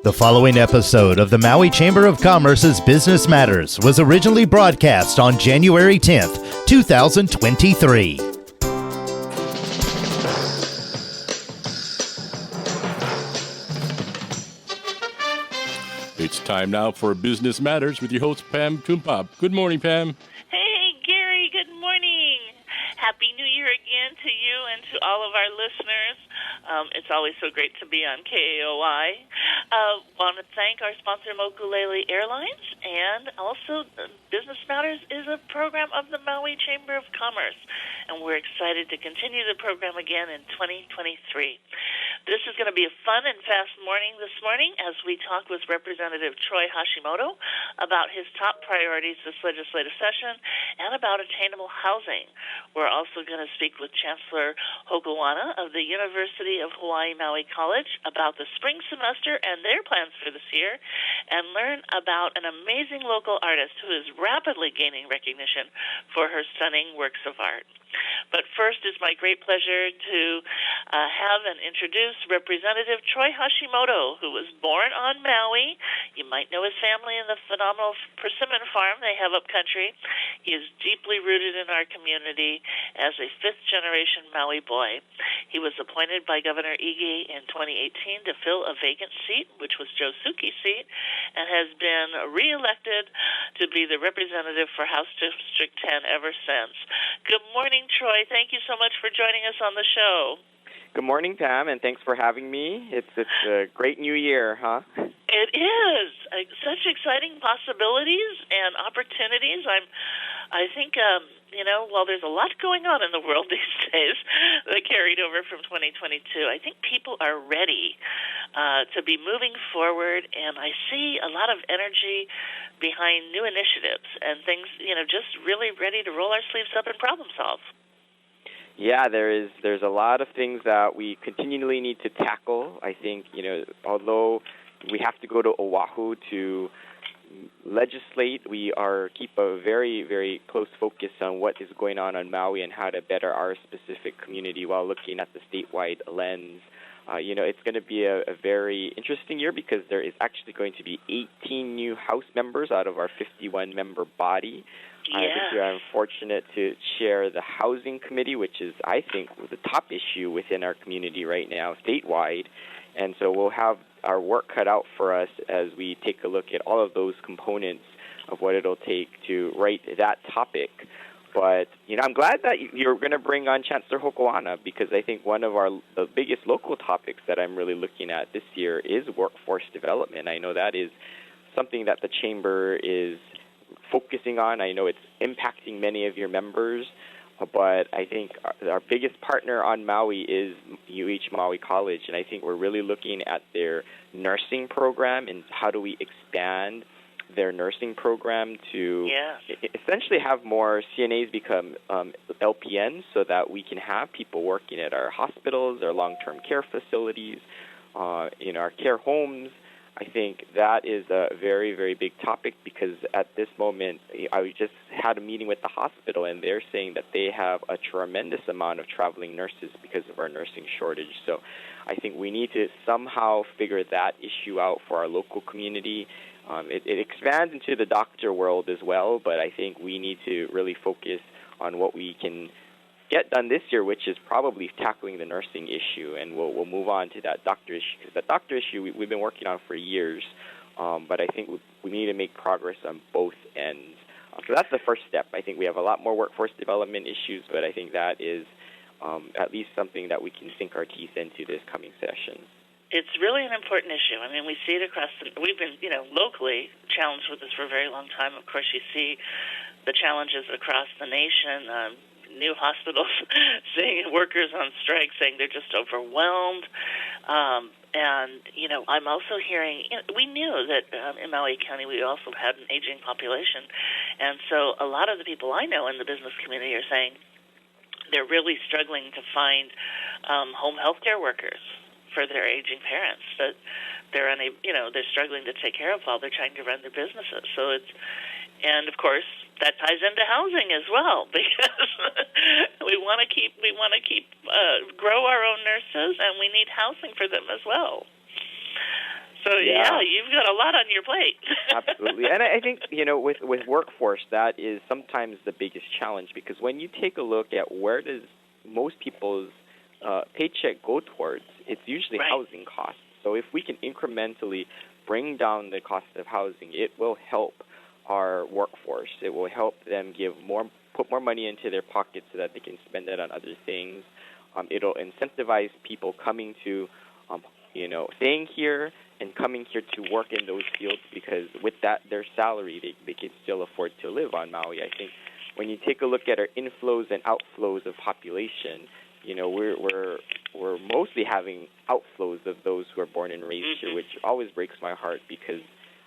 The following episode of the Maui Chamber of Commerce's Business Matters was originally broadcast on January 10th, 2023. It's time now for Business Matters with your host, Pam Tumpap. Good morning, Pam. Hey, Gary, good morning. Happy New Year again to you and to all of our listeners. It's always so great to be on KAOI. Want to thank our sponsor, Mokulele Airlines, and also Business Matters is a program of the Maui Chamber of Commerce, and we're excited to continue the program again in 2023. This is going to be a fun and fast morning this morning as we talk with Representative Troy Hoshimoto about his top priorities this legislative session and about attainable housing. We're also going to speak with Chancellor Hokoana of the University of Hawai'i Maui College about the spring semester and their plans for this year, and learn about an amazing local artist who is rapidly gaining recognition for her stunning works of art. But first, it's my great pleasure to have and introduce Representative Troy Hoshimoto, who was born on Maui. You might know his family and the phenomenal persimmon farm they have up country. He is deeply rooted in our community as a fifth-generation Maui boy. He was appointed by Governor Ige in 2018 to fill a vacant seat, which was Joe Suki's seat, and has been reelected to be the representative for House District 10 ever since. Good morning, Troy. Thank you so much for joining us on the show. Good morning, Pam, and thanks for having me. It's a great new year, huh? It is. Such exciting possibilities and opportunities. I think, while there's a lot going on in the world these days that carried over from 2022, I think people are ready to be moving forward, and I see a lot of energy behind new initiatives and things, just really ready to roll our sleeves up and problem solve. Yeah, there's a lot of things that we continually need to tackle. I think, although we have to go to Oahu to legislate, we keep a very, very close focus on what is going on Maui and how to better our specific community while looking at the statewide lens. It's going to be a very interesting year because there is actually going to be 18 new House members out of our 51-member body. Yeah. I think we are fortunate to chair the Housing Committee, which is, I think, the top issue within our community right now, statewide. And so we'll have our work cut out for us as we take a look at all of those components of what it'll take to write that topic. But, I'm glad that you're going to bring on Chancellor Hokoana because I think one of the biggest local topics that I'm really looking at this year is workforce development. I know that is something that the Chamber is focusing on. I know it's impacting many of your members, but I think our biggest partner on Maui is Maui College, and I think we're really looking at their nursing program and how do we expand their nursing program to essentially have more CNAs become LPNs so that we can have people working at our hospitals, our long-term care facilities, in our care homes. I think that is a very, very big topic because at this moment, I just had a meeting with the hospital, and they're saying that they have a tremendous amount of traveling nurses because of our nursing shortage. So I think we need to somehow figure that issue out for our local community. It expands into the doctor world as well, but I think we need to really focus on what we can get done this year, which is probably tackling the nursing issue, and we'll move on to that doctor issue, because that doctor issue we've been working on for years, but I think we need to make progress on both ends. So that's the first step. I think we have a lot more workforce development issues, but I think that is at least something that we can sink our teeth into this coming session. It's really an important issue. I mean, we see it across we've been, locally challenged with this for a very long time. Of course, you see the challenges across the nation, new hospitals seeing workers on strike saying they're just overwhelmed. And, I'm also hearing, we knew that in Maui County we also had an aging population. And so a lot of the people I know in the business community are saying they're really struggling to find home health care workers for their aging parents, that they're unable, they're struggling to take care of while they're trying to run their businesses. So and of course that ties into housing as well, because we want to keep grow our own nurses, and we need housing for them as well. So, yeah, you've got a lot on your plate. Absolutely. And I think, with workforce, that is sometimes the biggest challenge, because when you take a look at where does most people's paycheck go towards, it's usually housing costs. So if we can incrementally bring down the cost of housing, it will help our workforce. It will help them put more money into their pockets so that they can spend it on other things. It'll incentivize people coming to, staying here and coming here to work in those fields, because with that, their salary, they can still afford to live on Maui. I think when you take a look at our inflows and outflows of population, we're mostly having outflows of those who are born and raised here, which always breaks my heart, because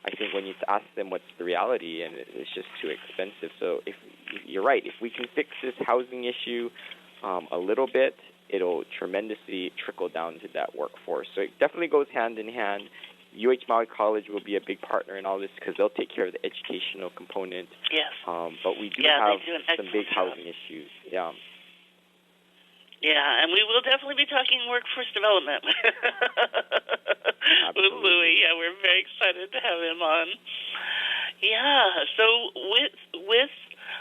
I think when you ask them what's the reality, and it's just too expensive. So if you're right, if we can fix this housing issue a little bit, it'll tremendously trickle down to that workforce. So it definitely goes hand in hand. Maui College will be a big partner in all this, because they'll take care of the educational component. Yes. But we have some big job. housing issues. Yeah. Yeah, and we will definitely be talking workforce development with Louis. Yeah, we're very excited to have him on. Yeah, so with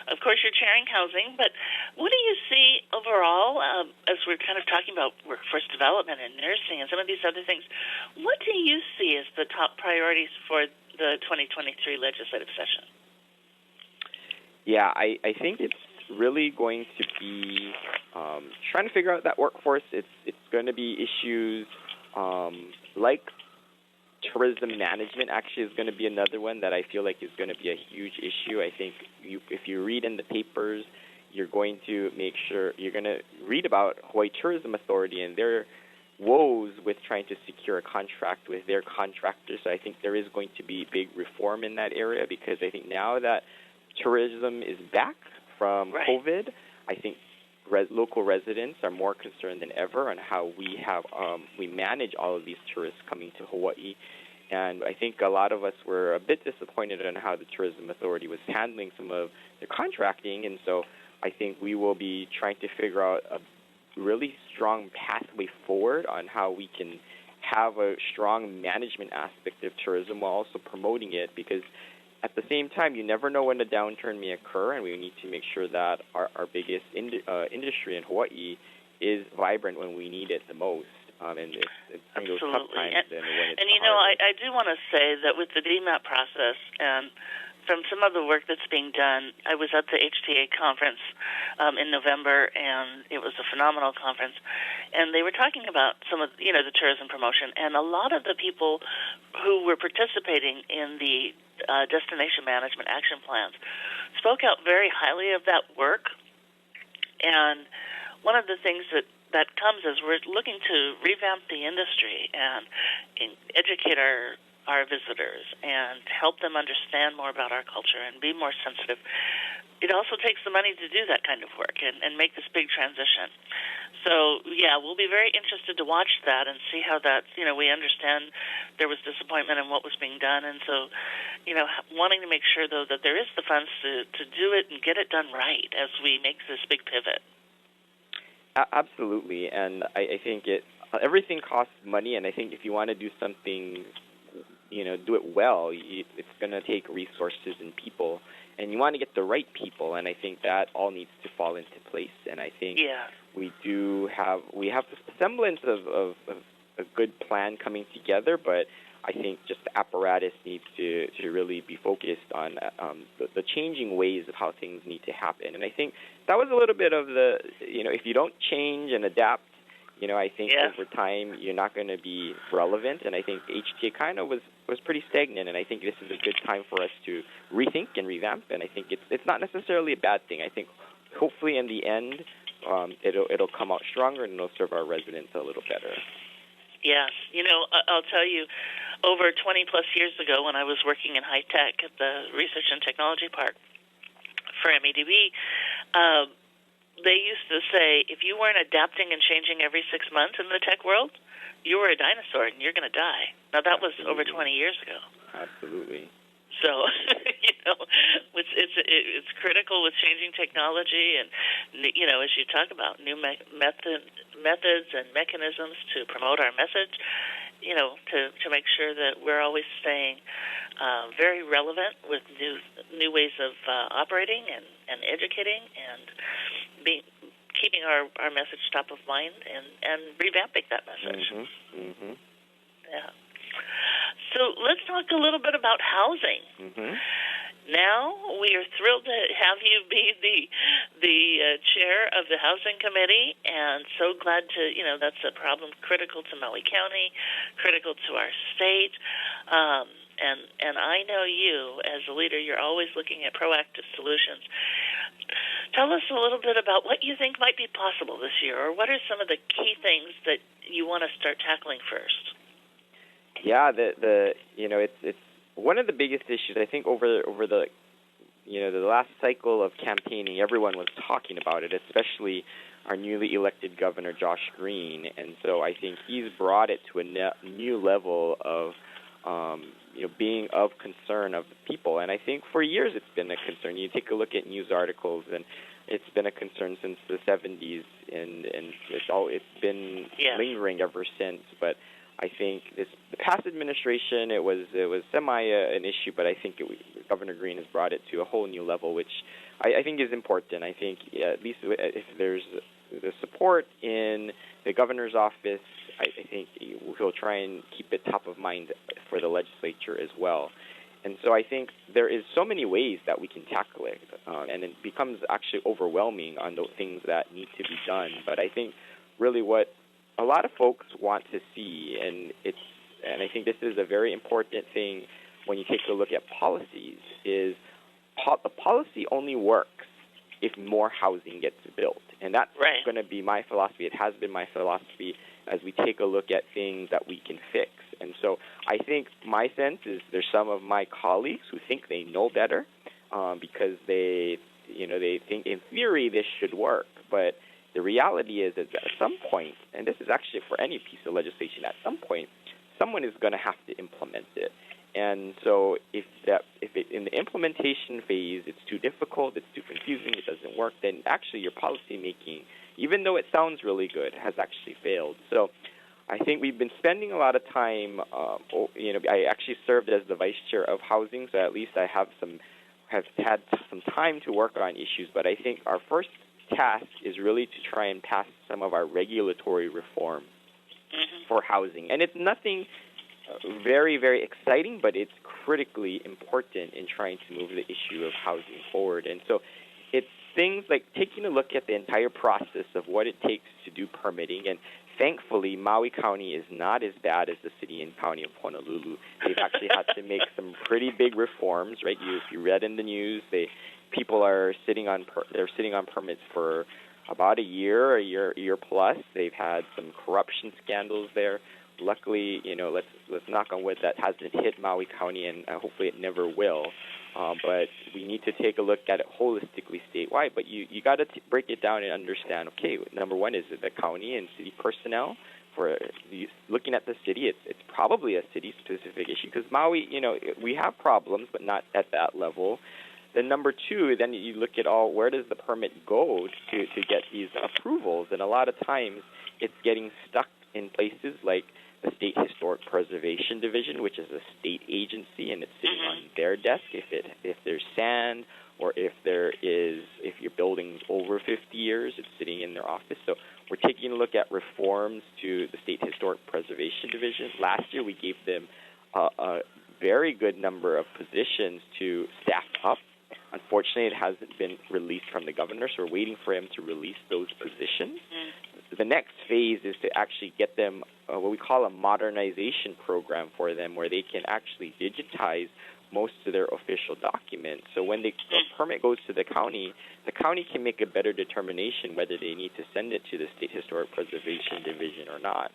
of course, you're chairing housing, but what do you see overall, as we're kind of talking about workforce development and nursing and some of these other things, what do you see as the top priorities for the 2023 legislative session? Yeah, I think it's really going to be trying to figure out that workforce. It's going to be issues like tourism management actually is going to be another one that I feel like is going to be a huge issue. I think if you read in the papers, you're going to read about Hawaii Tourism Authority and their woes with trying to secure a contract with their contractors. So I think there is going to be big reform in that area, because I think now that tourism is back from COVID, I think local residents are more concerned than ever on how we manage all of these tourists coming to Hawaii. And I think a lot of us were a bit disappointed on how the Tourism Authority was handling some of their contracting, and so I think we will be trying to figure out a really strong pathway forward on how we can have a strong management aspect of tourism while also promoting it, because at the same time, you never know when a downturn may occur, and we need to make sure that our biggest industry in Hawaii is vibrant when we need it the most. And it's those tough times when it's I do want to say that with the DMAP process and from some of the work that's being done, I was at the HTA conference in November, and it was a phenomenal conference. And they were talking about some of, the tourism promotion, and a lot of the people who were participating in the destination management action plans spoke out very highly of that work. And one of the things that comes as we're looking to revamp the industry and educate our visitors and help them understand more about our culture and be more sensitive. It also takes the money to do that kind of work and make this big transition. So, yeah, we'll be very interested to watch that and see how that's, we understand there was disappointment in what was being done. And so, wanting to make sure, though, that there is the funds to do it and get it done right as we make this big pivot. Absolutely. And I think everything costs money, and I think if you want to do something, do it well, it's going to take resources and people. And you want to get the right people, and I think that all needs to fall into place. And I think we have the semblance of a good plan coming together, but I think just the apparatus needs to really be focused on the changing ways of how things need to happen. And I think that was a little bit of if you don't change and adapt, I think over time you're not going to be relevant. And I think HTA kind of was pretty stagnant, and I think this is a good time for us to rethink and revamp. And I think it's not necessarily a bad thing. I think hopefully in the end it'll come out stronger, and it'll serve our residents a little better. Yes. I'll tell you, over 20-plus years ago when I was working in high tech at the Research and Technology Park for MEDB, they used to say if you weren't adapting and changing every 6 months in the tech world, you were a dinosaur and you're going to die. Now, that was over 20 years ago. Absolutely. So, it's critical with changing technology and, as you talk about, new methods and mechanisms to promote our message. to make sure that we're always staying very relevant with new ways of operating and educating and keeping our message top of mind and revamping that message. Mm-hmm. Mm-hmm. Yeah. So let's talk a little bit about housing. Mm-hmm. Now we are thrilled to have you be the chair of the Housing Committee, and so glad to, that's a problem critical to Maui County, critical to our state, and I know you, as a leader, you're always looking at proactive solutions. Tell us a little bit about what you think might be possible this year, or what are some of the key things that you want to start tackling first? Yeah, it's one of the biggest issues. I think over the the last cycle of campaigning, everyone was talking about it, especially our newly elected governor, Josh Green, and so I think he's brought it to a new level of being of concern of the people. And I think for years it's been a concern. You take a look at news articles, and it's been a concern since the 70s, and it's been lingering ever since. But I think the past administration, it was semi an issue, but I think Governor Green has brought it to a whole new level, which I think is important. I think at least if there's the support in the governor's office, I think he'll try and keep it top of mind for the legislature as well. And so I think there is so many ways that we can tackle it, and it becomes actually overwhelming on the things that need to be done. But I think really what a lot of folks want to see, and I think this is a very important thing when you take a look at policies, is the policy only works if more housing gets built. And that's going to be my philosophy. It has been my philosophy as we take a look at things that we can fix. And so I think my sense is there's some of my colleagues who think they know better because they think in theory this should work. But the reality is that at some point, and this is actually for any piece of legislation, at some point, someone is going to have to implement it. And so if in the implementation phase it's too difficult, it's too confusing, it doesn't work, then actually your policy making, even though it sounds really good, has actually failed. So I think we've been spending a lot of time. I actually served as the vice chair of housing, so at least I have had some time to work on issues. But I think our first task is really to try and pass some of our regulatory reform for housing, and it's nothing very, very exciting, but it's critically important in trying to move the issue of housing forward. And so it's things like taking a look at the entire process of what it takes to do permitting. And thankfully, Maui County is not as bad as the city and county of Honolulu. They've actually had to make some pretty big reforms, right? If you read in the news, people are sitting on permits for about a year plus. They've had some corruption scandals there. Luckily, let's knock on wood that hasn't hit Maui County, and hopefully it never will. But we need to take a look at it holistically statewide. But you got to break it down and understand. Okay, number one is the county and city personnel. For looking at the city, it's probably a city-specific issue because Maui, we have problems, but not at that level. Then number two, then you look at where does the permit go to get these approvals, and a lot of times it's getting stuck in places like the State Historic Preservation Division, which is a state agency, and it's sitting on their desk. If there's sand, or if your building's over 50 years, it's sitting in their office. So we're taking a look at reforms to the State Historic Preservation Division. Last year, we gave them a very good number of positions to staff up. Unfortunately, it hasn't been released from the governor, so we're waiting for him to release those positions. The next phase is to actually get them what we call a modernization program for them, where they can actually digitize most of their official documents. So when the permit goes to the county can make a better determination whether they need to send it to the State Historic Preservation Division or not.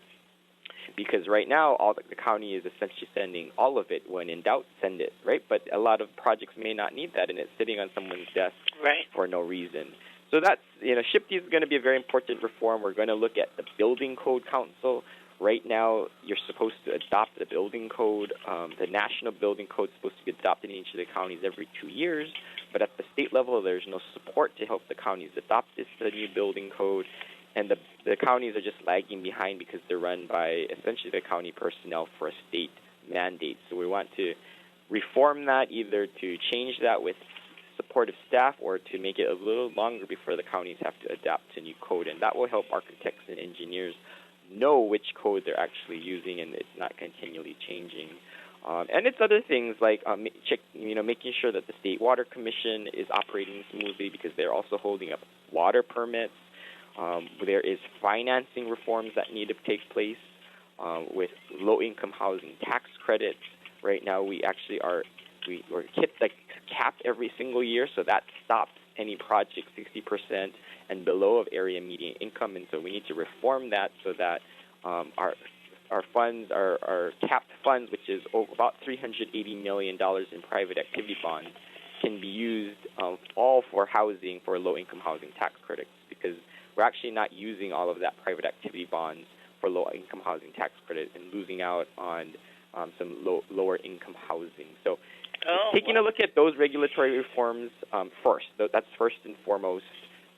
Because right now, the county is essentially sending all of it. When in doubt, send it, right? But a lot of projects may not need that, and it's sitting on someone's desk for no reason. So that's, SHPD is going to be a very important reform. We're going to look at the Building Code Council. Right now, you're supposed to adopt the building code. The National Building Code is supposed to be adopted in each of the counties every 2 years. But at the state level, there's no support to help the counties adopt the new building code. and the counties are just lagging behind because they're run by essentially the county personnel for a state mandate. So we want to reform that, either to change that with supportive staff or to make it a little longer before the counties have to adapt to new code. And that will help architects and engineers know which code they're actually using, and it's not continually changing. And it's other things like making sure that the State Water Commission is operating smoothly, because they're also holding up water permits. There is financing reforms that need to take place with low-income housing tax credits. Right now, we're hit the cap every single year, so that stops any project 60% and below of area median income, and so we need to reform that so that our funds, our capped funds, which is about $380 million in private activity bonds, can be used all for housing, for low-income housing tax credits, because we're actually not using all of that private activity bonds for low-income housing tax credit and losing out on some lower-income housing. So taking a look at those regulatory reforms first. That's first and foremost,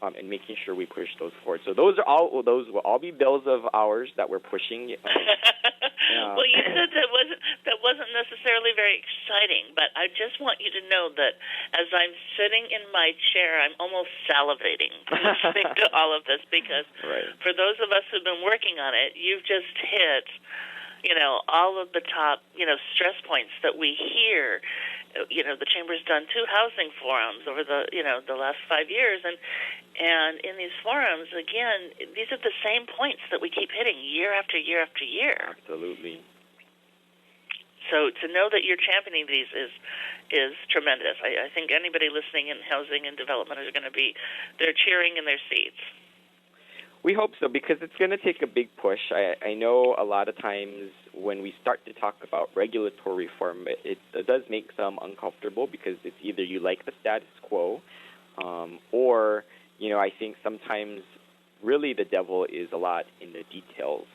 and making sure we push those forward. So those will all be bills of ours that we're pushing. Well, you said that wasn't necessarily very exciting, but I just want you to know that as I'm sitting in my chair, I'm almost salivating listening to all of this, because for those of us who've been working on it, you've just hit all of the top, stress points that we hear. The Chamber's done 2 housing forums over the last 5 years, and in these forums, again, these are the same points that we keep hitting year after year after year. Absolutely. So to know that you're championing these is tremendous. I think anybody listening in housing and development is going to they're cheering in their seats. We hope so, because it's going to take a big push. I know a lot of times when we start to talk about regulatory reform, it does make some uncomfortable, because it's either you like the status quo, or, I think sometimes really the devil is a lot in the details.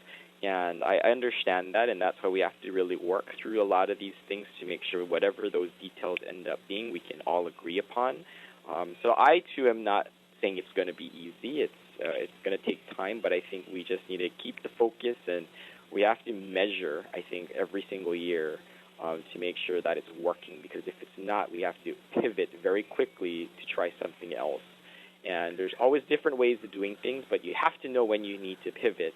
And I understand that, and that's why we have to really work through a lot of these things to make sure whatever those details end up being, we can all agree upon. So I, too, am not saying it's going to be easy. It's going to take time, but I think we just need to keep the focus, and we have to measure, I think, every single year to make sure that it's working, because if it's not, we have to pivot very quickly to try something else. And there's always different ways of doing things, but you have to know when you need to pivot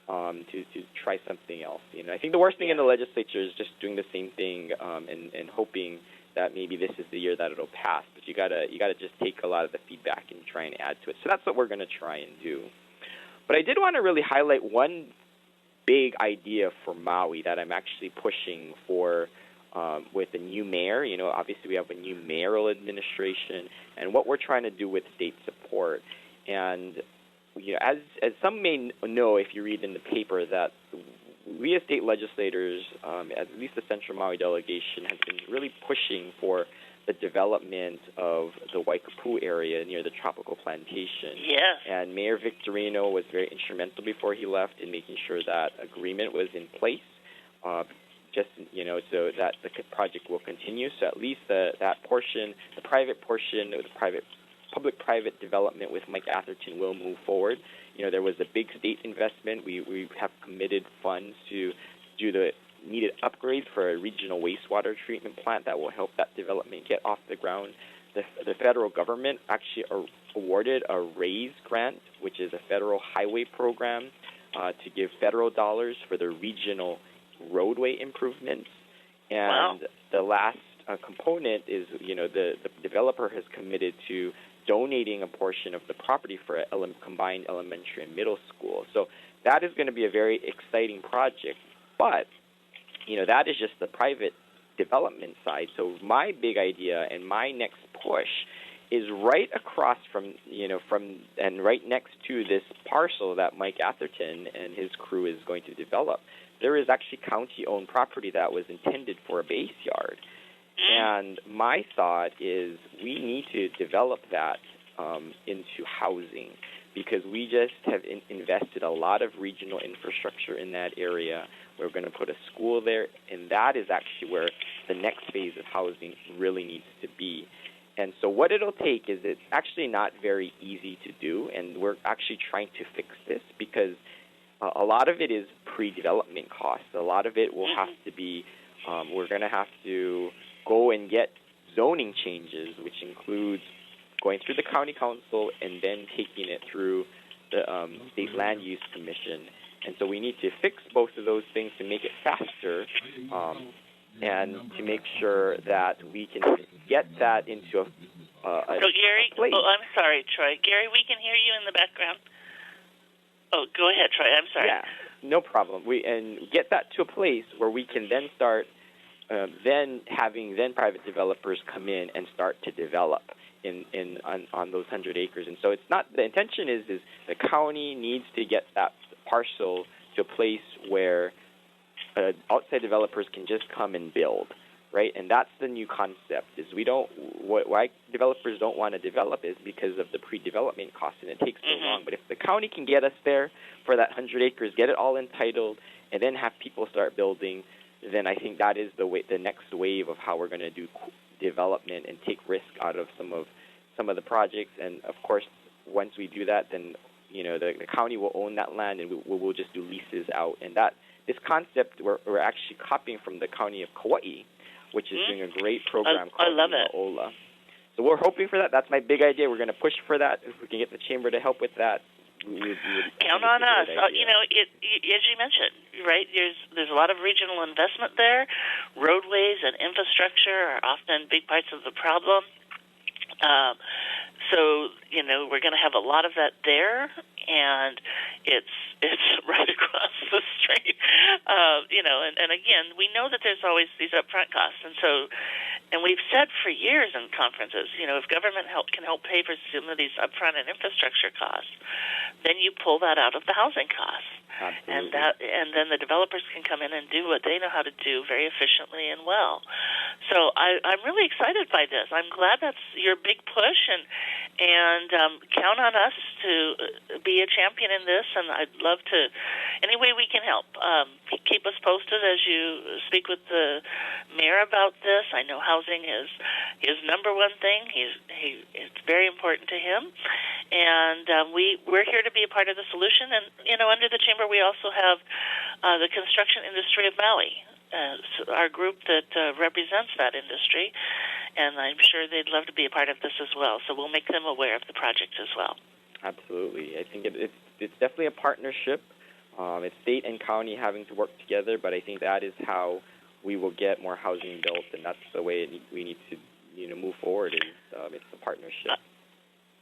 to try something else. I think the worst thing in the legislature is just doing the same thing and hoping that maybe this is the year that it'll pass. But you gotta just take a lot of the feedback and try and add to it. So that's what we're going to try and do. But I did want to really highlight one big idea for Maui that I'm actually pushing for with the new mayor. Obviously we have a new mayoral administration, and what we're trying to do with state support. And as some may know, if you read in the paper, that we as state legislators, at least the Central Maui delegation, has been really pushing for the development of the Waikapu area near the tropical plantation. Yes. And Mayor Victorino was very instrumental before he left in making sure that agreement was in place, so that the project will continue. So at least that portion, the private portion, or the public-private development with Mike Atherton will move forward. There was a big state investment. We have committed funds to do the needed upgrades for a regional wastewater treatment plant that will help that development get off the ground. The federal government actually awarded a RAISE grant, which is a federal highway program, to give federal dollars for the regional roadway improvements. And the last component is, the developer has committed to donating a portion of the property for a combined elementary and middle school. So that is going to be a very exciting project. But, that is just the private development side. So my big idea and my next push is right across from and right next to this parcel that Mike Atherton and his crew is going to develop. There is actually county-owned property that was intended for a base yard. And my thought is we need to develop that into housing, because we just have invested a lot of regional infrastructure in that area. We're going to put a school there, and that is actually where the next phase of housing really needs to be. And so what it'll take is it's actually not very easy to do, and we're actually trying to fix this because a lot of it is pre-development costs. A lot of it will have to be, we're going to have to go and get zoning changes, which includes going through the county council and then taking it through the state land use commission. And so we need to fix both of those things to make it faster and to make sure that we can get that into a Gary, place. I'm sorry, Troy. Gary, we can hear you in the background. Oh, go ahead, Troy. I'm sorry. Yeah, no problem. And get that to a place where we can then start having private developers come in and start to develop on those 100 acres. And so it's not, the intention is the county needs to get that parcel to a place where outside developers can just come and build, right? And that's the new concept. Is why developers don't want to develop is because of the pre-development costs, and it takes so long. But if the county can get us there for that 100 acres, get it all entitled, and then have people start building, then I think that is the next wave of how we're going to do development and take risk out of some of the projects. And of course, once we do that, then the county will own that land, and we'll just do leases out. And this concept we're actually copying from the county of Kauai, which is doing a great program called Ola. So we're hoping for that. That's my big idea. We're going to push for that. If we can get the chamber to help with that, we would count on us. As you mentioned, right? There's a lot of regional investment there. Roadways and infrastructure are often big parts of the problem. So we're going to have a lot of that there, and it's right across the street. And again, we know that there's always these upfront costs, and we've said for years in conferences, if government can help pay for some of these upfront and infrastructure costs, then you pull that out of the housing costs. Absolutely. And then the developers can come in and do what they know how to do very efficiently and well. So I'm really excited by this. I'm glad that's your big push, and count on us to be a champion in this. And I'd love to, any way we can help. Keep us posted as you speak with the mayor about this. I know housing is his number one thing. It's very important to him, and we're here to be a part of the solution. And under the chamber, we also have the construction industry of Maui, our group that represents that industry, and I'm sure they'd love to be a part of this as well. So we'll make them aware of the project as well. Absolutely. I think it's definitely a partnership. It's state and county having to work together, but I think that is how we will get more housing built, and that's the way we need to move forward. It's a partnership.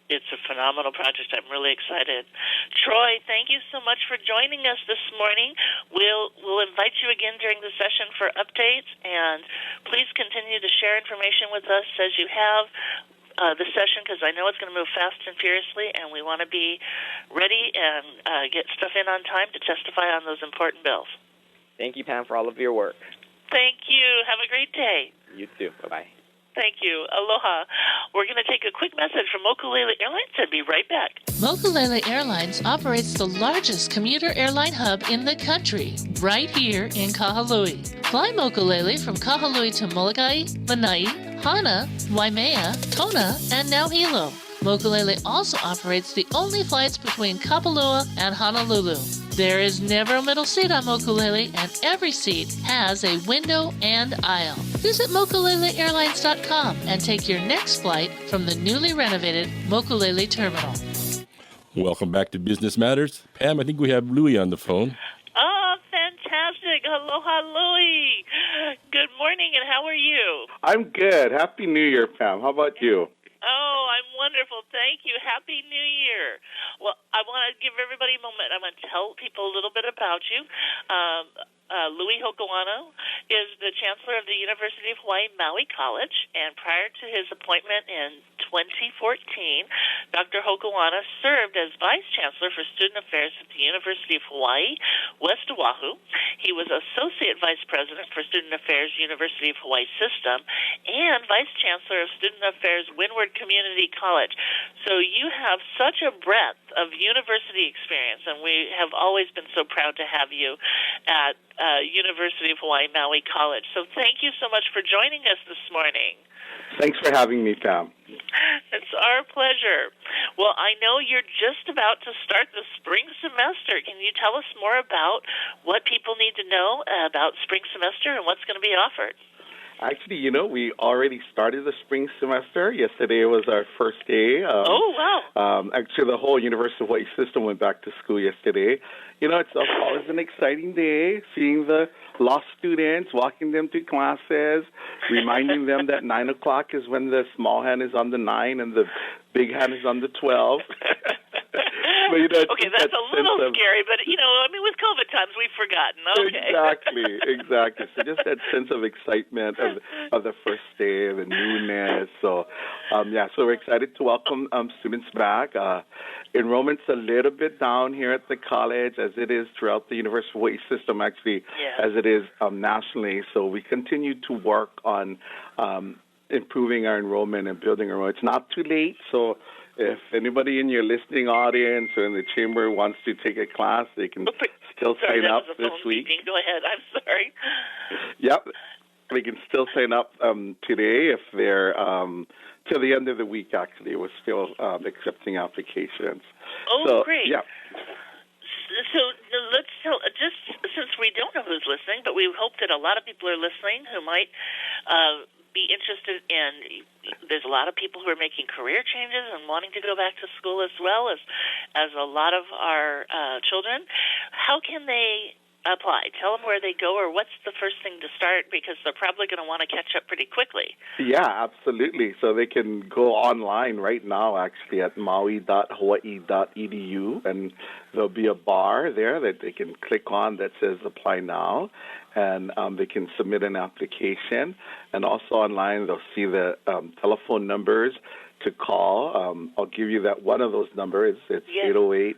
It's a phenomenal project. I'm really excited. Troy, thank you so much for joining us this morning. We'll invite you again during the session for updates, and please continue to share information with us as you have the session, because I know it's going to move fast and furiously, and we want to be ready and get stuff in on time to testify on those important bills. Thank you, Pam, for all of your work. Thank you. Have a great day. You too. Bye-bye. Thank you. Aloha. We're going to take a quick message from Mokulele Airlines and be right back. Mokulele Airlines operates the largest commuter airline hub in the country, right here in Kahului. Fly Mokulele from Kahului to Molokai, Lanai, Hana, Waimea, Kona, and now Hilo. Mokulele also operates the only flights between Kapalua and Honolulu. There is never a middle seat on Mokulele, and every seat has a window and aisle. Visit mokuleleairlines.com and take your next flight from the newly renovated Mokulele Terminal. Welcome back to Business Matters. Pam, I think we have Louie on the phone. Oh, fantastic. Aloha, Louie. Good morning, and how are you? I'm good. Happy New Year, Pam. How about you? Oh, I'm wonderful. Thank you. Happy New Year. Well, I want to give everybody a moment. I want to tell people a little bit about you. Louis Hokoana is the Chancellor of the University of Hawaii Maui College, and prior to his appointment in 2014, Dr. Hokoana served as Vice Chancellor for Student Affairs at the University of Hawaii, West Oahu. He was Associate Vice President for Student Affairs, University of Hawaii System, and Vice Chancellor of Student Affairs, Windward Community College. So you have such a breadth of university experience, and we have always been so proud to have you at University of Hawaii Maui College. So thank you so much for joining us this morning. Thanks for having me, Pam. It's our pleasure. Well, I know you're just about to start the spring semester. Can you tell us more about what people need to know about spring semester and what's going to be offered? Actually, we already started the spring semester. Yesterday was our first day. Oh, wow. Actually, the whole University of Hawaii system went back to school yesterday. It's always an exciting day, seeing the law students, walking them to classes, reminding them that 9 o'clock is when the small hand is on the 9 and the big hand is on the 12. But, okay, that's a little scary, but, with COVID times, we've forgotten. Okay. Exactly. So just that sense of excitement of the first day, the newness. So, so we're excited to welcome students back. Enrollment's a little bit down here at the college, as it is throughout the University of Hawaii system, actually, as it is nationally. So we continue to work on improving our enrollment and building our enrollment. It's not too late, so if anybody in your listening audience or in the chamber wants to take a class, they can still sign up this week. Go ahead. I'm sorry. Yep. They can still sign up today if they're till the end of the week, actually. We're still accepting applications. Oh, so, great. Yeah. So let's tell, just since we don't know who's listening, but we hope that a lot of people are listening who might be interested in, there's a lot of people who are making career changes and wanting to go back to school as well as a lot of our children. How can they apply? Tell them where they go, or what's the first thing to start, because they're probably going to want to catch up pretty quickly. Yeah, absolutely. So they can go online right now, actually, at maui.hawaii.edu, and there'll be a bar there that they can click on that says Apply Now, and they can submit an application. And also online, they'll see the telephone numbers to call. I'll give you that one of those numbers. It's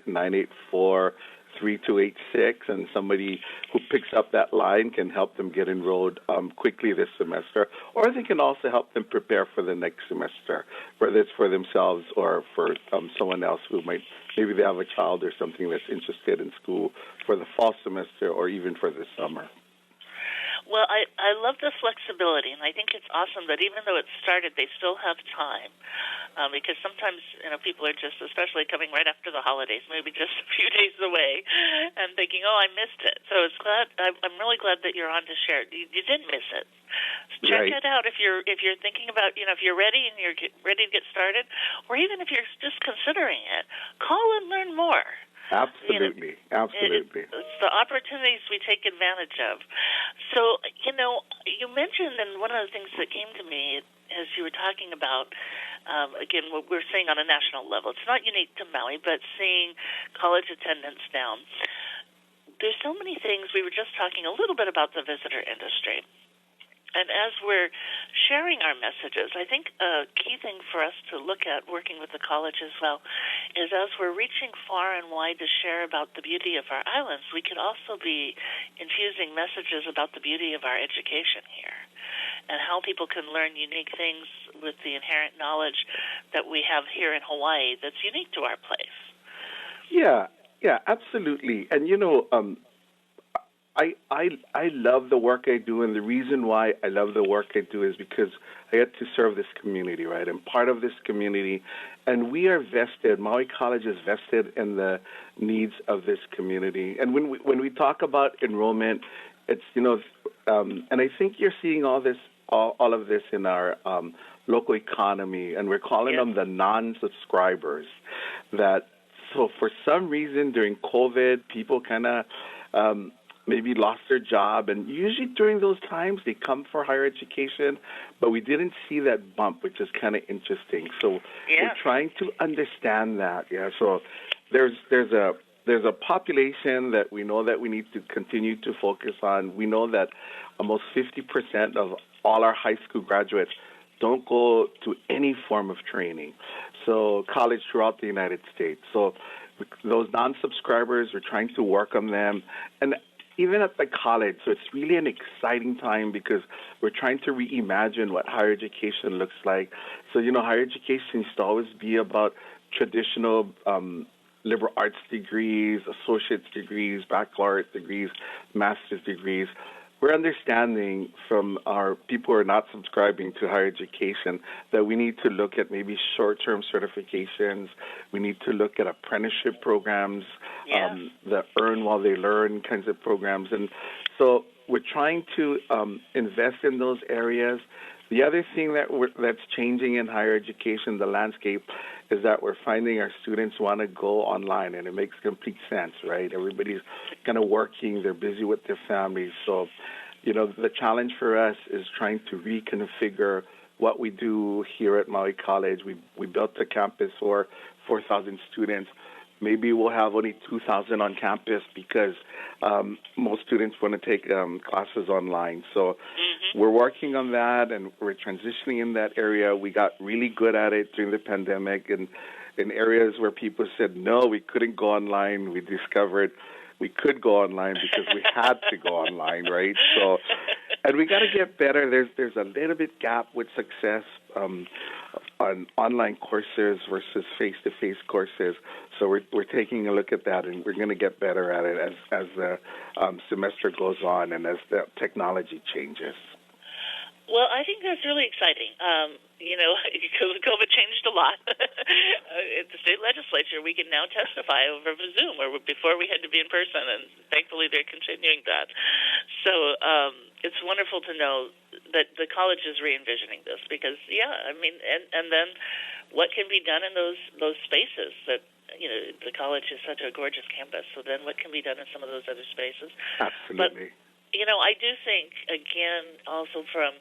808-984-3286, and somebody who picks up that line can help them get enrolled quickly this semester, or they can also help them prepare for the next semester, whether it's for themselves or for someone else who maybe they have a child or something that's interested in school for the fall semester or even for the summer. Well, I love the flexibility, and I think it's awesome that even though it started, they still have time, because sometimes people are just, especially coming right after the holidays, maybe just a few days away, and thinking, "Oh, I missed it." So I'm really glad that you're on to share it. You didn't miss it. So check it out if you're thinking about if you're ready and you're ready to get started, or even if you're just considering it, call and learn more. Absolutely. It's the opportunities we take advantage of. So, you mentioned, and one of the things that came to me as you were talking about, again, what we're seeing on a national level. It's not unique to Maui, but seeing college attendance down. There's so many things. We were just talking a little bit about the visitor industry. And as we're sharing our messages, I think a key thing for us to look at working with the college as well is as we're reaching far and wide to share about the beauty of our islands, we could also be infusing messages about the beauty of our education here and how people can learn unique things with the inherent knowledge that we have here in Hawaii that's unique to our place. Yeah, absolutely. And, I love the work I do, and the reason why I love the work I do is because I get to serve this community, right? I'm part of this community, and we are vested. Maui College is vested in the needs of this community. And when we talk about enrollment, it's and I think you're seeing all of this in our local economy, and we're calling them the non-subscribers. So for some reason during COVID, people kind of maybe lost their job, and usually during those times they come for higher education, but we didn't see that bump, which is kind of interesting. So we're trying to understand that. So there's a population that we know that we need to continue to focus on. We know that almost 50% of all our high school graduates don't go to any form of training, so college throughout the United States. So those non-subscribers, we're trying to work on them, and even at the college. So it's really an exciting time because we're trying to reimagine what higher education looks like. So, higher education used to always be about traditional liberal arts degrees, associate's degrees, baccalaureate degrees, master's degrees. We're understanding from our people who are not subscribing to higher education that we need to look at maybe short-term certifications. We need to look at apprenticeship programs, the earn while they learn kinds of programs. And so we're trying to invest in those areas. The other thing that's changing in higher education, the landscape, is that we're finding our students want to go online, and it makes complete sense, right? Everybody's kind of working, they're busy with their families. So, the challenge for us is trying to reconfigure what we do here at Maui College. We built a campus for 4,000 students. Maybe we'll have only 2,000 on campus because most students want to take classes online. So we're working on that, and we're transitioning in that area. We got really good at it during the pandemic, and in areas where people said, no, we couldn't go online, we discovered we could go online because we had to go online, right? So, and we got to get better. There's a little bit gap with success on online courses versus face-to-face courses. So we're taking a look at that, and we're going to get better at it as the semester goes on and as the technology changes. Well, I think that's really exciting. COVID changed a lot. At the state legislature, we can now testify over Zoom, where before we had to be in person, and thankfully they're continuing that. So it's wonderful to know that the college is re-envisioning this because, and then what can be done in those spaces that, the college is such a gorgeous campus. So then what can be done in some of those other spaces? Absolutely. But, I do think, again, also from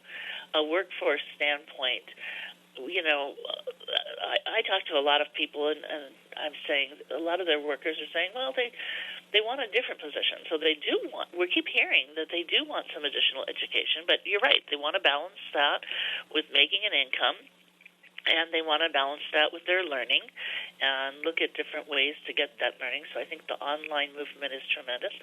a workforce standpoint, I talk to a lot of people, and I'm saying a lot of their workers are saying, well, they want a different position. So they do we keep hearing that they do want some additional education, but you're right, they want to balance that with making an income. And they want to balance that with their learning and look at different ways to get that learning. So I think the online movement is tremendous.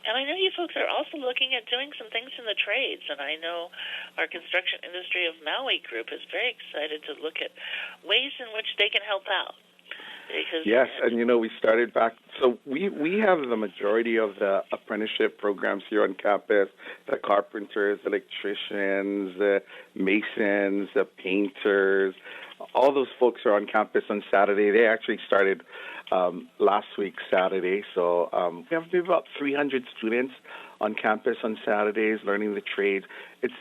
And I know you folks are also looking at doing some things in the trades. And I know our construction industry of Maui group is very excited to look at ways in which they can help out. Yes, and we started back. So we have the majority of the apprenticeship programs here on campus: the carpenters, electricians, the masons, the painters. All those folks are on campus on Saturday. They actually started last week, Saturday. So we have maybe about 300 students on campus on Saturdays learning the trades. It's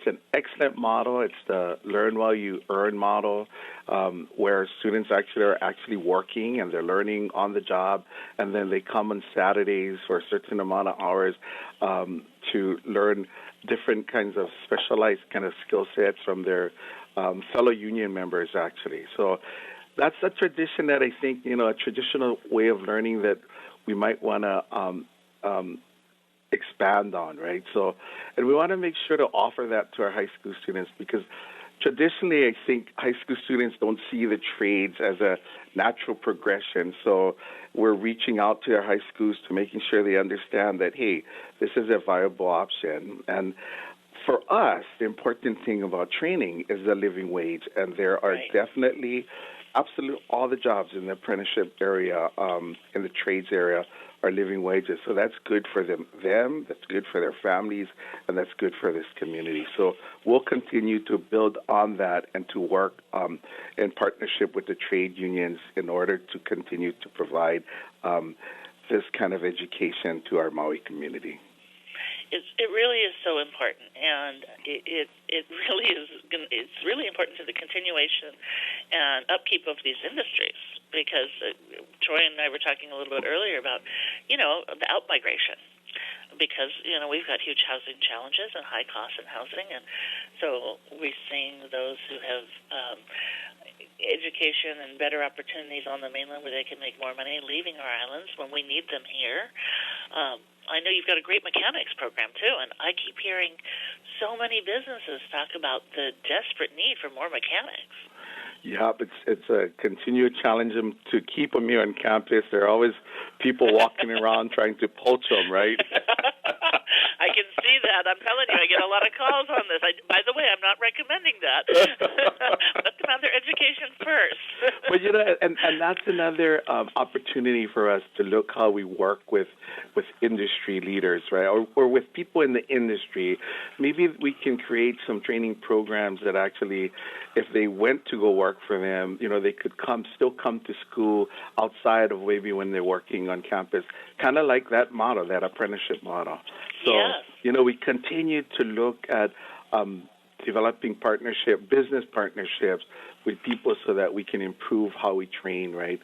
an excellent model. It's the learn while you earn model, where students are actually working and they're learning on the job, and then they come on Saturdays for a certain amount of hours to learn different kinds of specialized kind of skill sets from their fellow union members, actually. So that's a tradition that I think, a traditional way of learning that we might want to expand on, right? So, and we want to make sure to offer that to our high school students because traditionally I think high school students don't see the trades as a natural progression. So we're reaching out to our high schools to making sure they understand that, hey, this is a viable option. And for us, the important thing about training is the living wage, and there are definitely absolutely all the jobs in the apprenticeship area, in the trades area, are living wages. So that's good for them, that's good for their families, and that's good for this community. So we'll continue to build on that and to work in partnership with the trade unions in order to continue to provide this kind of education to our Maui community. It really is so important, and it really is. It's really important to the continuation and upkeep of these industries because Troy and I were talking a little bit earlier about, the out-migration because, we've got huge housing challenges and high costs in housing, and so we're seeing those who have education and better opportunities on the mainland where they can make more money leaving our islands when we need them here. I know you've got a great mechanics program, too, and I keep hearing so many businesses talk about the desperate need for more mechanics. Yeah, it's a continued challenge to keep them here on campus. There are always people walking around trying to poach them, right? I can see see that. I'm telling you, I get a lot of calls on this. By the way, I'm not recommending that. Let them have their education first. But and that's another opportunity for us to look how we work with industry leaders, right, or with people in the industry. Maybe we can create some training programs that actually, if they went to go work for them, they could still come to school outside of maybe when they're working on campus, kind of like that model, that apprenticeship model. So, we continue to look at developing business partnerships with people so that we can improve how we train, right?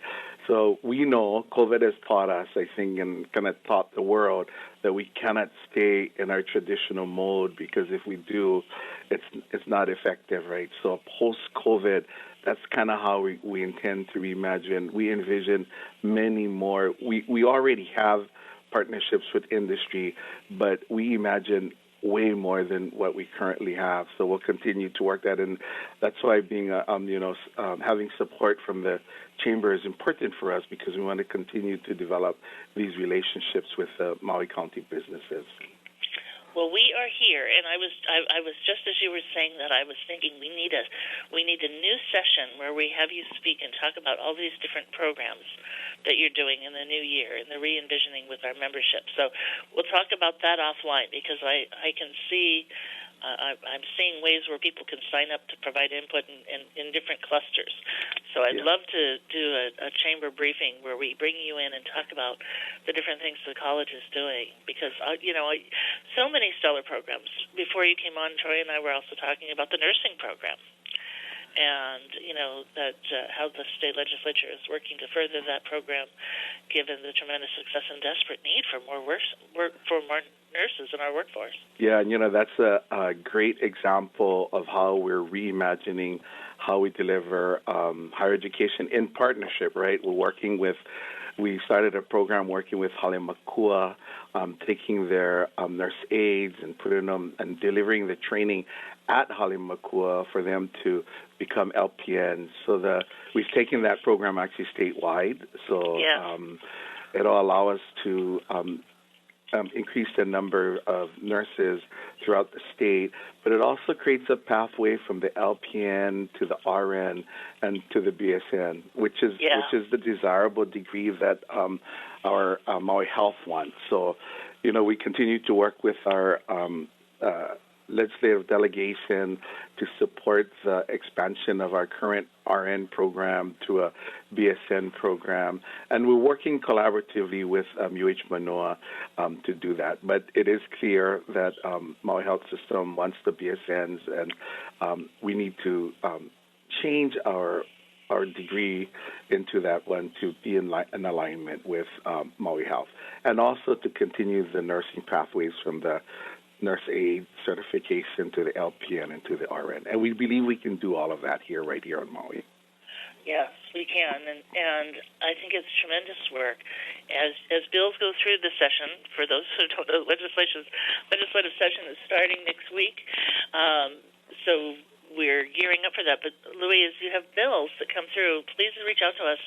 So we know COVID has taught us, I think, and kind of taught the world that we cannot stay in our traditional mode, because if we do, it's not effective, right? So post-COVID, that's kind of how we intend to reimagine. We envision many more. We already have partnerships with industry, but we imagine way more than what we currently have. So we'll continue to work that, and that's why having support from the chamber is important for us, because we want to continue to develop these relationships with Maui County businesses. Well, we are here, and I was just as you were saying that, I was thinking we need a new session where we have you speak and talk about all these different programs that you're doing in the new year and the re-envisioning with our membership. So we'll talk about that offline, because I can see I'm seeing ways where people can sign up to provide input in different clusters. So I'd love to do a chamber briefing where we bring you in and talk about the different things the college is doing, because, so many stellar programs. Before you came on, Troy and I were also talking about the nursing program. And, that how the state legislature is working to further that program, given the tremendous success and desperate need for more nurses in our workforce. Yeah, and, that's a great example of how we're reimagining how we deliver higher education in partnership, right? We started a program working with Hoshimoto, taking their nurse aides and putting them and delivering the training at Hoshimoto for them to become LPNs. So we've taken that program actually statewide. So it'll allow us to increase the number of nurses throughout the state, but it also creates a pathway from the LPN to the RN and to the BSN, which is the desirable degree that our Maui Health wants. So, we continue to work with our legislative delegation to support the expansion of our current RN program to a BSN program. And we're working collaboratively with UH Manoa to do that. But it is clear that Maui Health System wants the BSNs, and we need to change our degree into that one to be in alignment with Maui Health, and also to continue the nursing pathways from the nurse aide certification to the LPN and to the RN. And we believe we can do all of that right here on Maui. Yes, we can, and I think it's tremendous work. As bills go through the session, for those who don't know, legislative session is starting next week, so we're gearing up for that. But Louise, you have bills that come through. Please reach out to us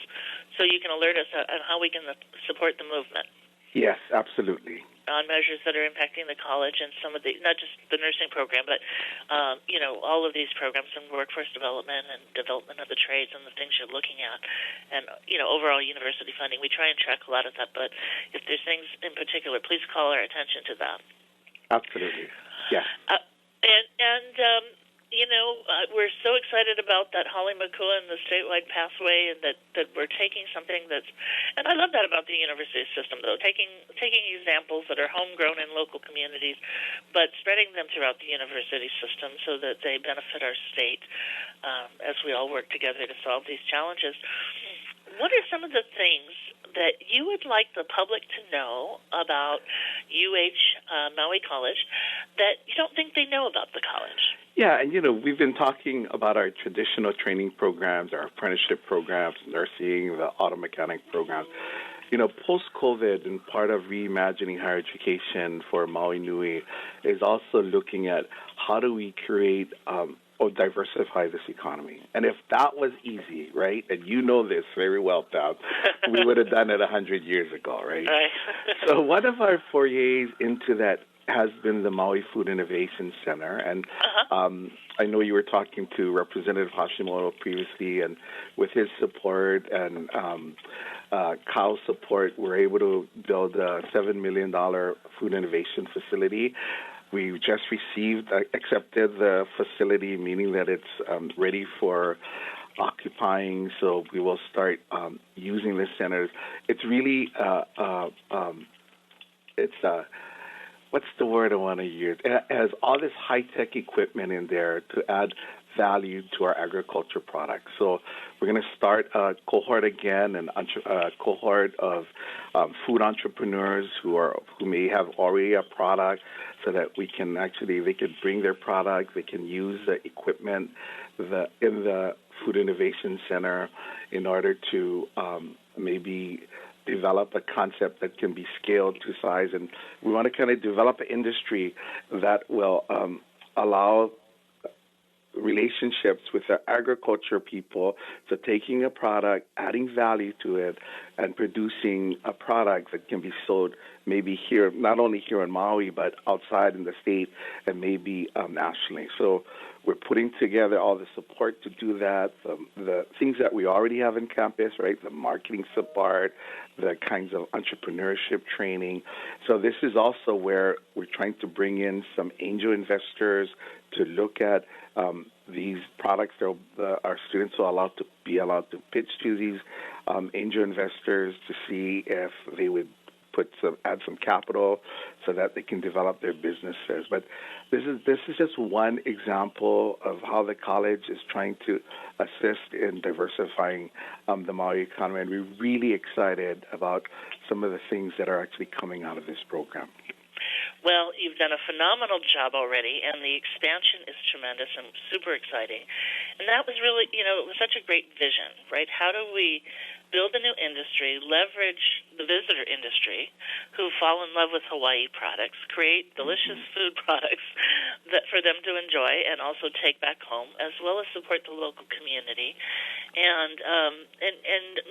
so you can alert us on how we can support the movement. Yes, absolutely. On measures that are impacting the college and some of the, not just the nursing program, but, all of these programs in workforce development and development of the trades and the things you're looking at. And, overall university funding. We try and track a lot of that, but if there's things in particular, please call our attention to that. Absolutely. Yeah. We're so excited about that Hoshimoto and the statewide pathway, and that we're taking something and I love that about the university system, though, taking examples that are homegrown in local communities, but spreading them throughout the university system so that they benefit our state as we all work together to solve these challenges. What are some of the things that you would like the public to know about Maui College that you don't think they know about the college? Yeah, and we've been talking about our traditional training programs, our apprenticeship programs, nursing, the auto mechanic programs. Post-COVID, and part of reimagining higher education for Maui Nui is also looking at how do we create or diversify this economy. And if that was easy, right, and this very well, Pam, we would have done it 100 years ago, right? Right. So one of our forays into that has been the Maui Food Innovation Center. And I know you were talking to Representative Hoshimoto previously, and with his support and Kyle's support, we're able to build a $7 million food innovation facility. We just accepted the facility, meaning that it's ready for occupying, so we will start using the centers. It's really, what's the word I want to use? It has all this high-tech equipment in there to add value to our agriculture products. So we're going to start a cohort again, a cohort of food entrepreneurs who may have already a product, so that they could bring their product, they can use the equipment in the Food Innovation Center in order to maybe develop a concept that can be scaled to size. And we want to kind of develop an industry that will allow relationships with the agriculture people, so taking a product, adding value to it, and producing a product that can be sold maybe here, not only here in Maui, but outside in the state and maybe nationally. So we're putting together all the support to do that, the things that we already have in campus, right, the marketing support, the kinds of entrepreneurship training. So this is also where we're trying to bring in some angel investors to look at these products that our students will be allowed to pitch to these angel investors to see if they would add some capital so that they can develop their businesses. But this is just one example of how the college is trying to assist in diversifying the Maui economy, and we're really excited about some of the things that are actually coming out of this program. Well, you've done a phenomenal job already, and the expansion is tremendous and super exciting. And that was really, it was such a great vision, right? How do we build a new industry, leverage the visitor industry who fall in love with Hawaii products, create delicious food products for them to enjoy and also take back home, as well as support the local community. And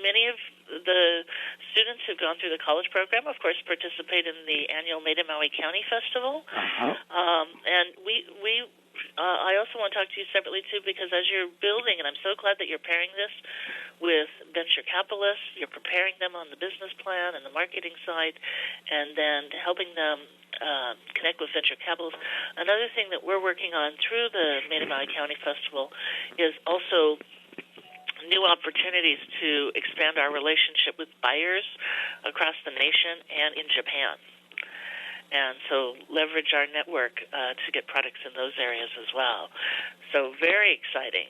many of the students who've gone through the college program, of course, participate in the annual Made in Maui County Festival. And I also want to talk to you separately, too, because as you're building, and I'm so glad that you're pairing this with venture capitalists, you're preparing them on the business plan and the marketing side, and then helping them connect with venture capitalists. Another thing that we're working on through the Made in Maui County Festival is also new opportunities to expand our relationship with buyers across the nation and in Japan. And so leverage our network to get products in those areas as well. So very exciting.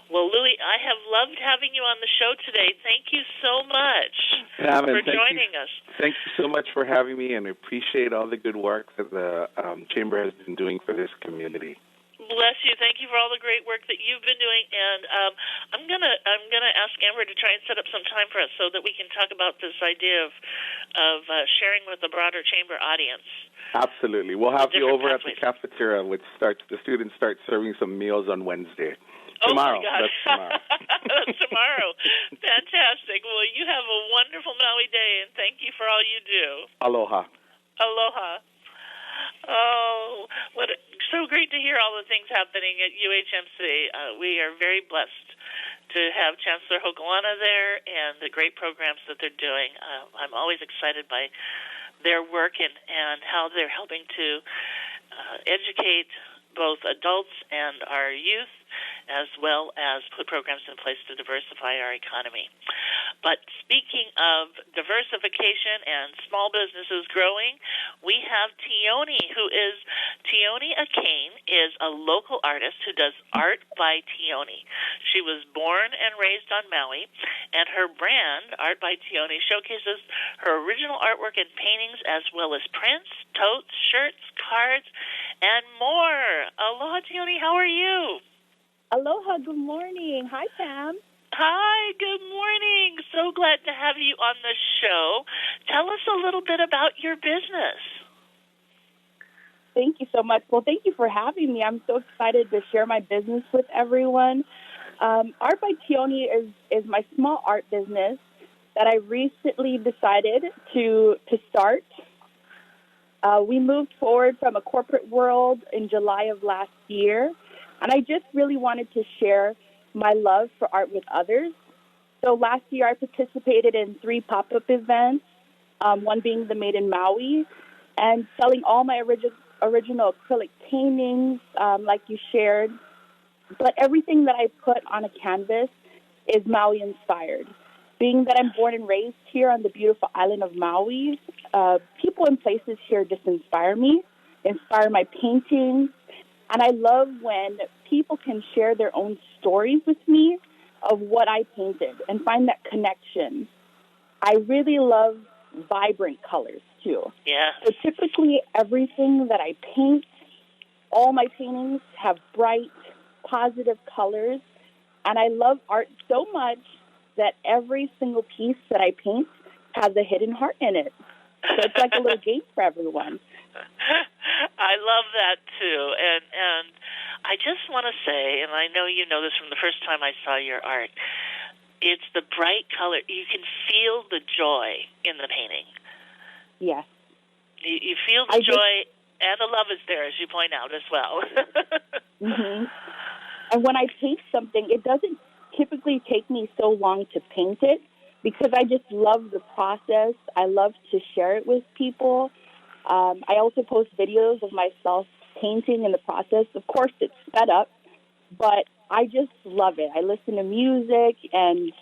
Well, Louis, I have loved having you on the show today. Thank you so much for joining us. Thank you so much for having me, and I appreciate all the good work that the Chamber has been doing for this community. Bless you. Thank you for all the great work that you've been doing. And I'm gonna ask Amber to try and set up some time for us so that we can talk about this idea of sharing with the broader chamber audience. Absolutely. We'll have you over at the cafeteria, the students start serving some meals on Wednesday. Tomorrow. Oh, my God. That's tomorrow. That's tomorrow. Fantastic. Well, you have a wonderful Maui day, and thank you for all you do. Aloha. Aloha. Oh, so great to hear all the things happening at UHMC. We are very blessed to have Chancellor Hokoana there and the great programs that they're doing. I'm always excited by their work and how they're helping to educate both adults and our youth, as well as put programs in place to diversify our economy. But speaking of diversification and small businesses growing, we have Tioni, Tioni Acain is a local artist who does art by Tioni. She was born and raised on Maui, and her brand, Art by Tioni, showcases her original artwork and paintings, as well as prints, totes, shirts, cards, and more. Aloha, Tioni. How are you? Aloha. Good morning. Hi, Pam. Hi. Good morning. So glad to have you on the show. Tell us a little bit about your business. Thank you so much. Well, thank you for having me. I'm so excited to share my business with everyone. Art by Tioni is my small art business that I recently decided to start. We moved forward from a corporate world in July of last year, and I just really wanted to share my love for art with others. So last year I participated in 3 pop-up events, one being the Made in Maui, and selling all my original acrylic paintings, like you shared. But everything that I put on a canvas is Maui inspired. Being that I'm born and raised here on the beautiful island of Maui, people and places here just inspire me, inspire my paintings, and I love when people can share their own stories with me of what I painted and find that connection. I really love vibrant colors too. Yeah. So typically everything that I paint, all my paintings have bright, positive colors, and I love art so much that every single piece that I paint has a hidden heart in it. So it's like a little game for everyone. I love that too, and I just want to say, and I know you know this from the first time I saw your art, it's the bright color. You can feel the joy in the painting. Yes. You feel the joy, and the love is there, as you point out as well. Mm-hmm. And when I paint something, it doesn't typically take me so long to paint it because I just love the process. I love to share it with people. I also post videos of myself painting in the process. Of course, it's sped up, but I just love it. I listen to music and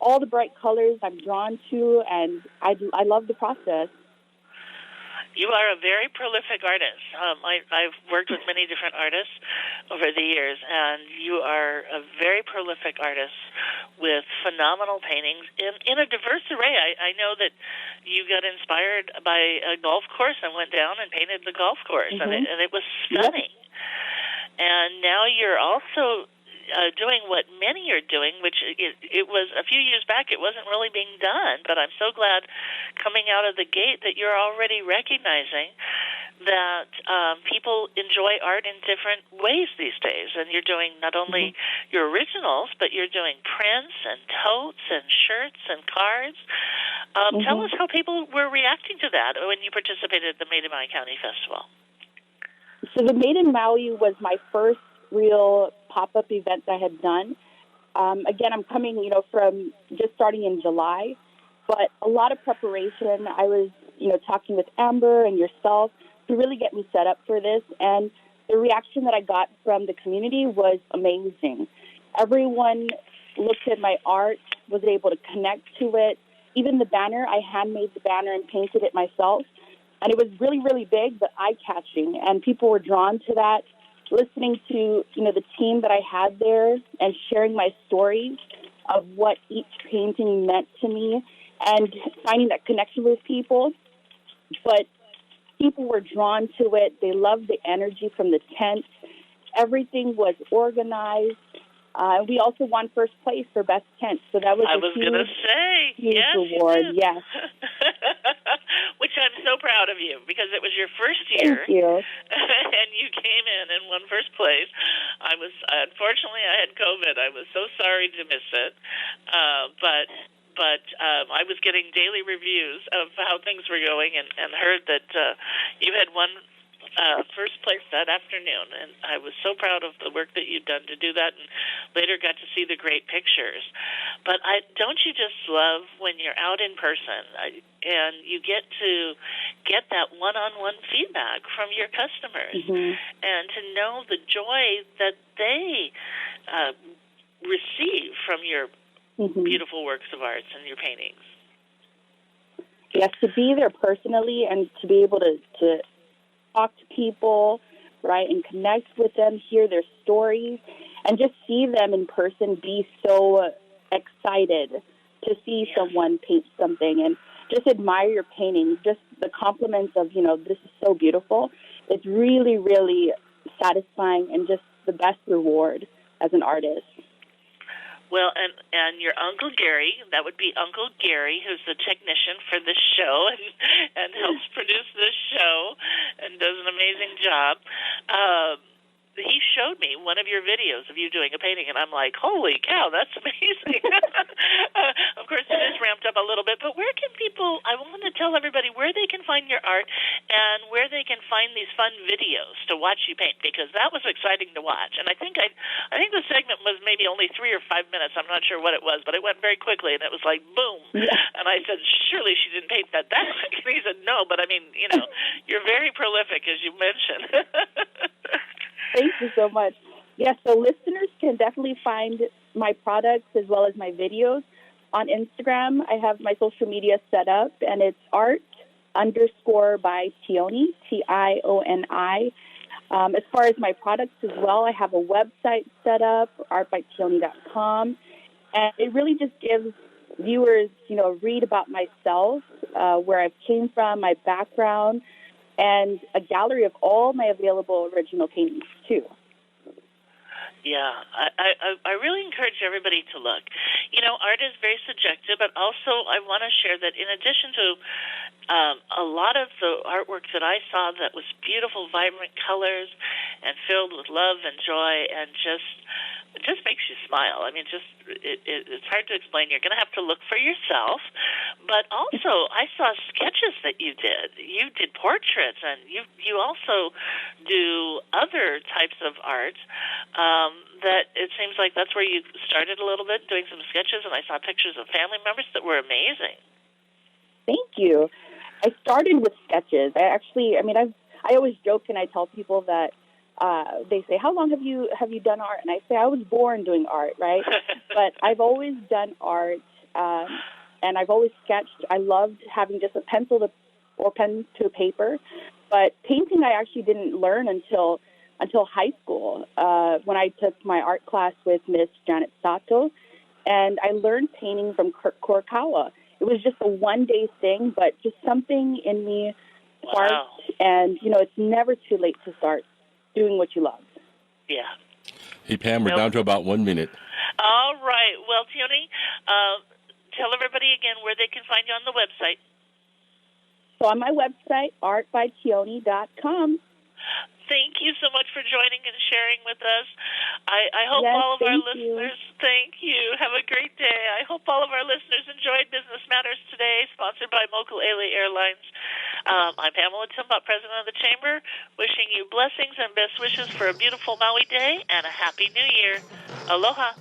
all the bright colors I'm drawn to, and I love the process. You are a very prolific artist. I've worked with many different artists over the years, and you are a very prolific artist with phenomenal paintings in a diverse array. I know that you got inspired by a golf course and went down and painted the golf course, Mm-hmm. and it was stunning. Yep. And now you're also doing what many are doing, which it was a few years back, it wasn't really being done, but I'm so glad coming out of the gate that you're already recognizing that people enjoy art in different ways these days. And you're doing not only your originals, but you're doing prints and totes and shirts and cards. Tell us how people were reacting to that when you participated at the Made in Maui County Festival. So the Made in Maui was my first real pop-up event I had done. Again, I'm coming, from just starting in July, but a lot of preparation. I was, talking with Amber and yourself to really get me set up for this, and the reaction that I got from the community was amazing. Everyone looked at my art, was able to connect to it. Even the banner, I handmade the banner and painted it myself, and it was really, really big, but eye-catching, and people were drawn to that. Listening to, the team that I had there and sharing my stories of what each painting meant to me and finding that connection with people. But people were drawn to it. They loved the energy from the tent. Everything was organized. We also won first place for best tent, so that was huge reward. Yes, which I'm so proud of you because it was your first year. Thank you. And you came in and won first place. Unfortunately I had COVID. I was so sorry to miss it, but I was getting daily reviews of how things were going and heard that you had won first place that afternoon, and I was so proud of the work that you'd done to do that, and later got to see the great pictures. But don't you just love when you're out in person and you get to get that one-on-one feedback from your customers and to know the joy that they receive from your beautiful works of art and your paintings? Yes, to be there personally and to be able to talk to people, right, and connect with them, hear their stories, and just see them in person be so excited to see someone paint something and just admire your painting, just the compliments of, this is so beautiful. It's really, really satisfying and just the best reward as an artist. Well, and your Uncle Gary, that would be Uncle Gary, who's the technician for this show and helps produce this show and does an amazing job. he showed me one of your videos of you doing a painting, and I'm like, holy cow, that's amazing. Of course, it is ramped up a little bit, but where can people, I want to tell everybody where they can find your art and where they can find these fun videos to watch you paint, because that was exciting to watch. And I think the segment was maybe only 3 or 5 minutes. I'm not sure what it was, but it went very quickly, and it was like, boom. And I said, surely she didn't paint that quick. And he said, no, but I mean, you're very prolific, as you mentioned. Thank you so much. Yes, so listeners can definitely find my products as well as my videos on Instagram. I have my social media set up, and it's art_by Tioni, Tioni. As far as my products as well, I have a website set up, artbytioni.com, and it really just gives viewers, read about myself, where I've came from, my background, and a gallery of all my available original paintings, too. Yeah, I really encourage everybody to look. Art is very subjective, but also I want to share that in addition to a lot of the artwork that I saw that was beautiful, vibrant colors and filled with love and joy, and it just makes you smile. I mean, it's hard to explain. You're going to have to look for yourself. But also, I saw sketches that you did. You did portraits, and you also do other types of art. That it seems like that's where you started a little bit, doing some sketches, and I saw pictures of family members that were amazing. Thank you. I started with sketches. I always joke and I tell people that they say, "How long have you done art?" And I say, "I was born doing art, right?" But I've always done art, and I've always sketched. I loved having just a pencil or pen to paper, but painting I actually didn't learn until high school when I took my art class with Miss Janet Sato, and I learned painting from Kurt Kurokawa. It was just a one-day thing, but just something in me sparked. Wow. And, it's never too late to start doing what you love. Yeah. Hey, Pam, we're down to about 1 minute. All right. Well, Tioni, tell everybody again where they can find you on the website. So on my website, artbytioni.com. Thank you so much for joining and sharing with us. I hope all of our listeners, thank you. Have a great day. I hope all of our listeners enjoyed Business Matters today, sponsored by Mokulele Airlines. I'm Pamela Timbot, President of the Chamber, wishing you blessings and best wishes for a beautiful Maui day and a Happy New Year. Aloha.